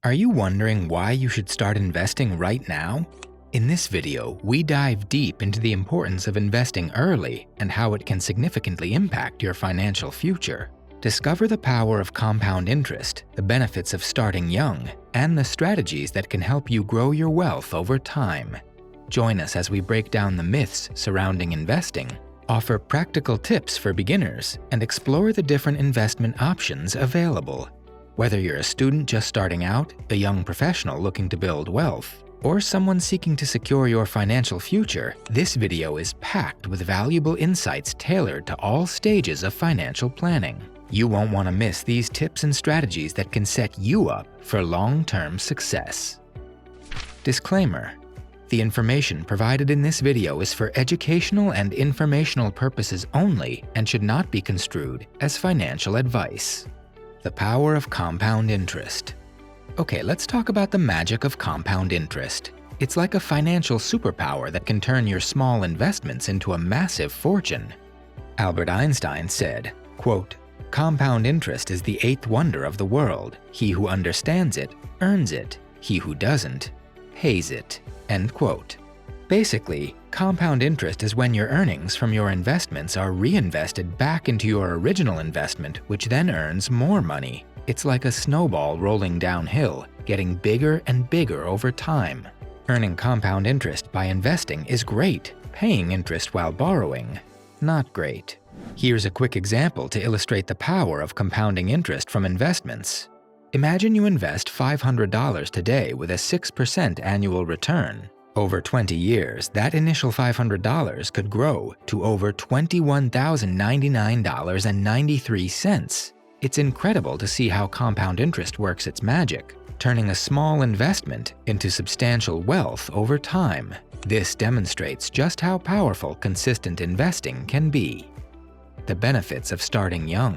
Are you wondering why you should start investing right now? In this video, we dive deep into the importance of investing early and how it can significantly impact your financial future. Discover the power of compound interest, the benefits of starting young, and the strategies that can help you grow your wealth over time. Join us as we break down the myths surrounding investing, offer practical tips for beginners, and explore the different investment options available. Whether you're a student just starting out, a young professional looking to build wealth, or someone seeking to secure your financial future, this video is packed with valuable insights tailored to all stages of financial planning. You won't want to miss these tips and strategies that can set you up for long-term success. Disclaimer: the information provided in this video is for educational and informational purposes only and should not be construed as financial advice. The power of compound interest. Okay, let's talk about the magic of compound interest. It's like a financial superpower that can turn your small investments into a massive fortune. Albert Einstein said, quote, "Compound interest is the eighth wonder of the world. He who understands it, earns it. He who doesn't, pays it." End quote. Basically, compound interest is when your earnings from your investments are reinvested back into your original investment, which then earns more money. It's like a snowball rolling downhill, getting bigger and bigger over time. Earning compound interest by investing is great. Paying interest while borrowing, not great. Here's a quick example to illustrate the power of compounding interest from investments. Imagine you invest $500 today with a 6% annual return. Over 20 years, that initial $500 could grow to over $21,099.93. It's incredible to see how compound interest works its magic, turning a small investment into substantial wealth over time. This demonstrates just how powerful consistent investing can be. The benefits of starting young.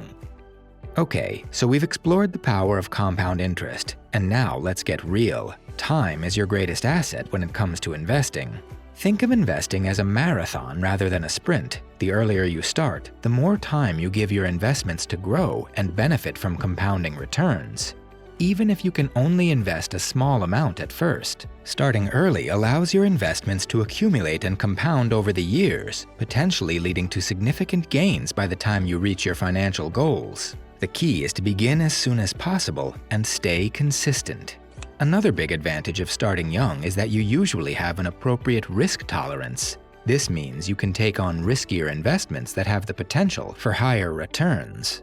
Okay, so we've explored the power of compound interest, and now let's get real. Time is your greatest asset when it comes to investing. Think of investing as a marathon rather than a sprint. The earlier you start, the more time you give your investments to grow and benefit from compounding returns. Even if you can only invest a small amount at first, starting early allows your investments to accumulate and compound over the years, potentially leading to significant gains by the time you reach your financial goals. The key is to begin as soon as possible and stay consistent. Another big advantage of starting young is that you usually have an appropriate risk tolerance. This means you can take on riskier investments that have the potential for higher returns.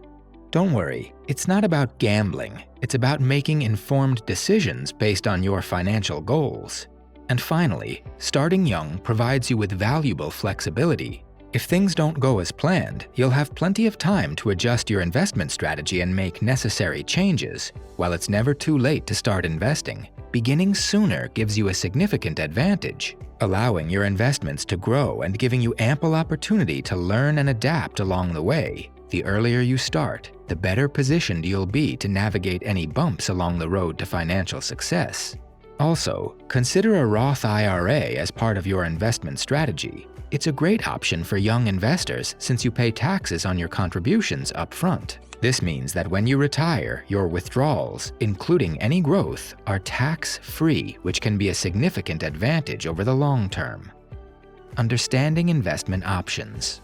Don't worry, it's not about gambling. It's about making informed decisions based on your financial goals. And finally, starting young provides you with valuable flexibility. If things don't go as planned, you'll have plenty of time to adjust your investment strategy and make necessary changes. While it's never too late to start investing, beginning sooner gives you a significant advantage, allowing your investments to grow and giving you ample opportunity to learn and adapt along the way. The earlier you start, the better positioned you'll be to navigate any bumps along the road to financial success. Also, consider a Roth IRA as part of your investment strategy. It's a great option for young investors since you pay taxes on your contributions up front. This means that when you retire, your withdrawals, including any growth, are tax-free, which can be a significant advantage over the long term. Understanding investment options.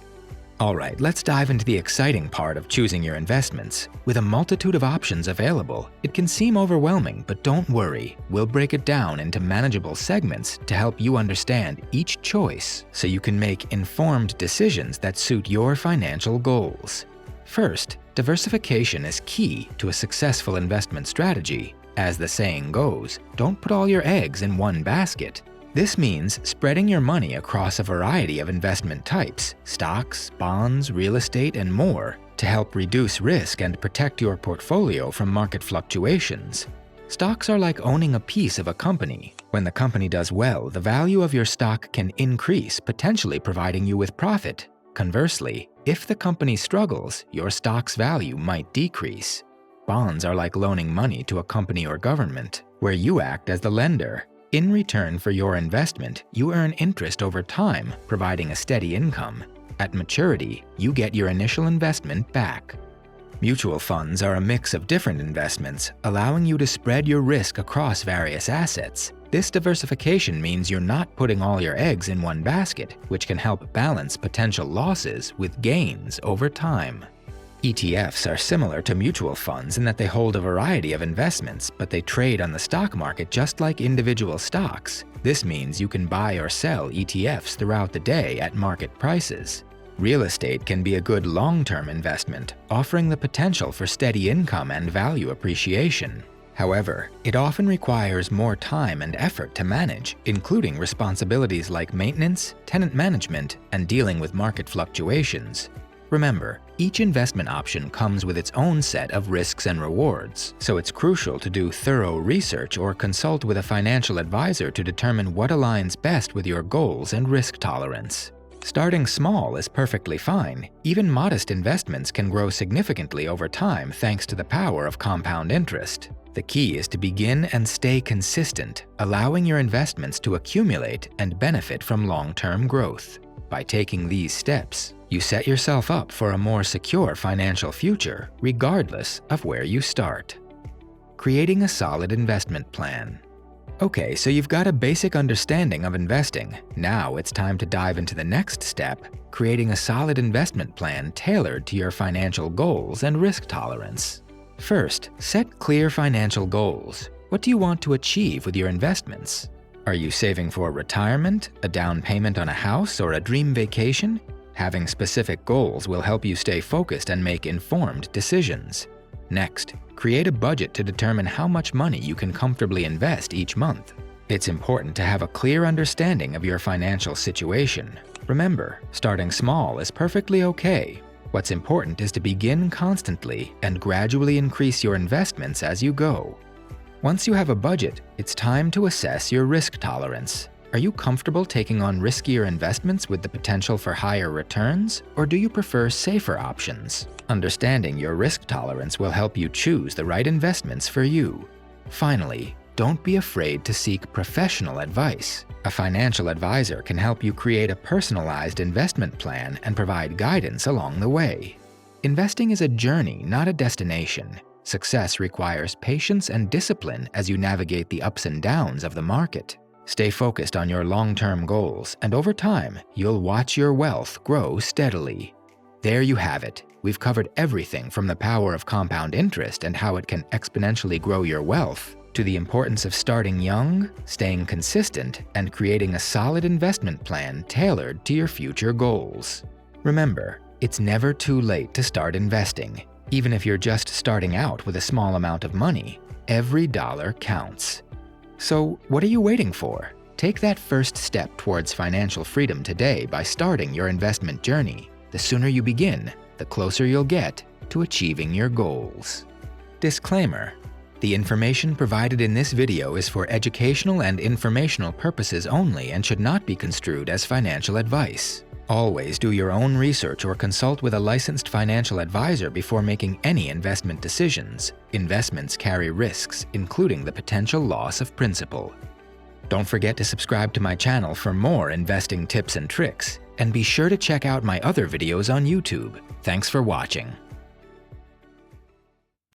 Alright, let's dive into the exciting part of choosing your investments. With a multitude of options available, it can seem overwhelming, but don't worry. We'll break it down into manageable segments to help you understand each choice so you can make informed decisions that suit your financial goals. First, diversification is key to a successful investment strategy. As the saying goes, don't put all your eggs in one basket. This means spreading your money across a variety of investment types, stocks, bonds, real estate, and more, to help reduce risk and protect your portfolio from market fluctuations. Stocks are like owning a piece of a company. When the company does well, the value of your stock can increase, potentially providing you with profit. Conversely, if the company struggles, your stock's value might decrease. Bonds are like loaning money to a company or government, where you act as the lender. In return for your investment, you earn interest over time, providing a steady income. At maturity, you get your initial investment back. Mutual funds are a mix of different investments, allowing you to spread your risk across various assets. This diversification means you're not putting all your eggs in one basket, which can help balance potential losses with gains over time. ETFs are similar to mutual funds in that they hold a variety of investments, but they trade on the stock market just like individual stocks. This means you can buy or sell ETFs throughout the day at market prices. Real estate can be a good long-term investment, offering the potential for steady income and value appreciation. However, it often requires more time and effort to manage, including responsibilities like maintenance, tenant management, and dealing with market fluctuations. Remember, each investment option comes with its own set of risks and rewards, so it's crucial to do thorough research or consult with a financial advisor to determine what aligns best with your goals and risk tolerance. Starting small is perfectly fine. Even modest investments can grow significantly over time thanks to the power of compound interest. The key is to begin and stay consistent, allowing your investments to accumulate and benefit from long-term growth. By taking these steps, you set yourself up for a more secure financial future, regardless of where you start. Creating a solid investment plan. Okay, so you've got a basic understanding of investing. Now it's time to dive into the next step, creating a solid investment plan tailored to your financial goals and risk tolerance. First, set clear financial goals. What do you want to achieve with your investments? Are you saving for retirement, a down payment on a house, or a dream vacation? Having specific goals will help you stay focused and make informed decisions. Next, create a budget to determine how much money you can comfortably invest each month. It's important to have a clear understanding of your financial situation. Remember, starting small is perfectly okay. What's important is to begin constantly and gradually increase your investments as you go. Once you have a budget, it's time to assess your risk tolerance. Are you comfortable taking on riskier investments with the potential for higher returns, or do you prefer safer options? Understanding your risk tolerance will help you choose the right investments for you. Finally, don't be afraid to seek professional advice. A financial advisor can help you create a personalized investment plan and provide guidance along the way. Investing is a journey, not a destination. Success requires patience and discipline as you navigate the ups and downs of the market. Stay focused on your long-term goals, and over time, you'll watch your wealth grow steadily. There you have it. We've covered everything from the power of compound interest and how it can exponentially grow your wealth, to the importance of starting young, staying consistent, and creating a solid investment plan tailored to your future goals. Remember, it's never too late to start investing. Even if you're just starting out with a small amount of money, every dollar counts. So, what are you waiting for? Take that first step towards financial freedom today by starting your investment journey. The sooner you begin, the closer you'll get to achieving your goals. Disclaimer: the information provided in this video is for educational and informational purposes only and should not be construed as financial advice. Always do your own research or consult with a licensed financial advisor before making any investment decisions. Investments carry risks, including the potential loss of principal. Don't forget to subscribe to my channel for more investing tips and tricks, and be sure to check out my other videos on YouTube. Thanks for watching.